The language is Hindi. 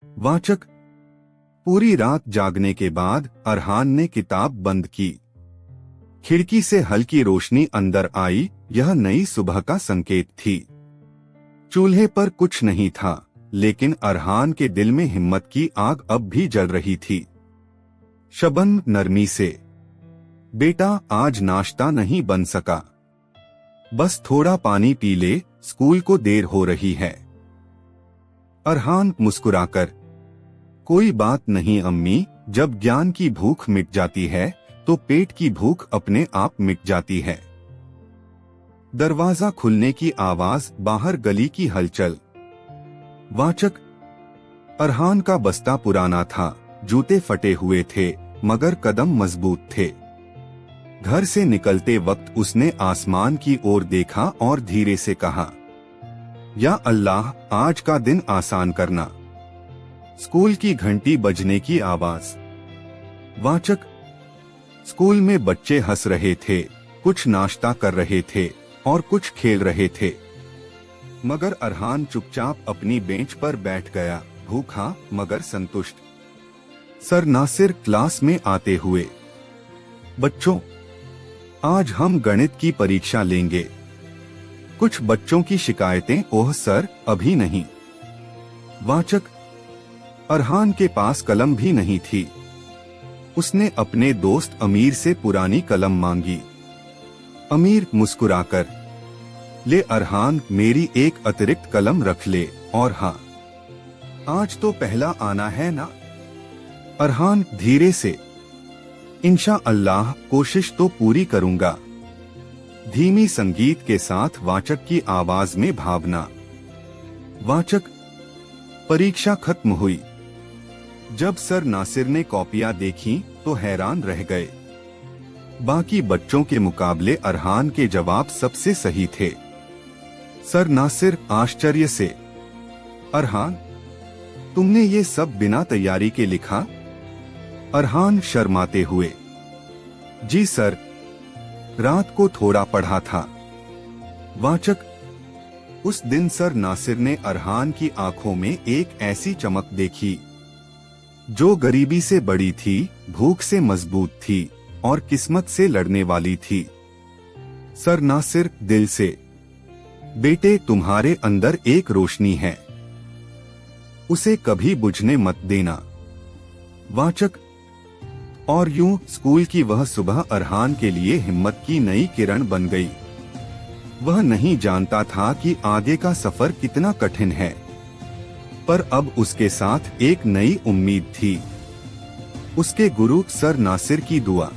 वाचक, पूरी रात जागने के बाद अरहान ने किताब बंद की। खिड़की से हल्की रोशनी अंदर आई। यह नई सुबह का संकेत थी। चूल्हे पर कुछ नहीं था, लेकिन अरहान के दिल में हिम्मत की आग अब भी जल रही थी। शबन नरमी से, बेटा आज नाश्ता नहीं बन सका, बस थोड़ा पानी पी ले, स्कूल को देर हो रही है। अरहान मुस्कुराकर, कोई बात नहीं अम्मी, जब ज्ञान की भूख मिट जाती है तो पेट की भूख अपने आप मिट जाती है। दरवाजा खुलने की आवाज, बाहर गली की हलचल। वाचक, अरहान का बस्ता पुराना था, जूते फटे हुए थे, मगर कदम मजबूत थे। घर से निकलते वक्त उसने आसमान की ओर देखा और धीरे से कहा, या अल्लाह आज का दिन आसान करना। स्कूल की घंटी बजने की आवाज। वाचक, स्कूल में बच्चे हंस रहे थे, कुछ नाश्ता कर रहे थे और कुछ खेल रहे थे, मगर अरहान चुपचाप अपनी बेंच पर बैठ गया, भूखा मगर संतुष्ट। सर नासिर क्लास में आते हुए, बच्चों आज हम गणित की परीक्षा लेंगे। कुछ बच्चों की शिकायतें, ओह सर अभी नहीं। वाचक, अरहान के पास कलम भी नहीं थी। उसने अपने दोस्त अमीर से पुरानी कलम मांगी। अमीर मुस्कुराकर, ले अरहान, मेरी एक अतिरिक्त कलम रख ले, और हाँ आज तो पहला आना है ना। अरहान धीरे से, इंशा अल्लाह कोशिश तो पूरी करूंगा। धीमी संगीत के साथ वाचक की आवाज में भावना। वाचक, परीक्षा खत्म हुई। जब सर नासिर ने कॉपियां देखी तो हैरान रह गए। बाकी बच्चों के मुकाबले अरहान के जवाब सबसे सही थे। सर नासिर आश्चर्य से, अरहान तुमने ये सब बिना तैयारी के लिखा? अरहान शर्माते हुए, जी सर, रात को थोड़ा पढ़ा था। वाचक, उस दिन सर नासिर ने अरहान की आंखों में एक ऐसी चमक देखी जो गरीबी से बड़ी थी, भूख से मजबूत थी और किस्मत से लड़ने वाली थी। सर नासिर दिल से, बेटे तुम्हारे अंदर एक रोशनी है, उसे कभी बुझने मत देना। वाचक, और यूं स्कूल की वह सुबह अरहान के लिए हिम्मत की नई किरण बन गई। वह नहीं जानता था कि आगे का सफर कितना कठिन है, पर अब उसके साथ एक नई उम्मीद थी, उसके गुरु सर नासिर की दुआ।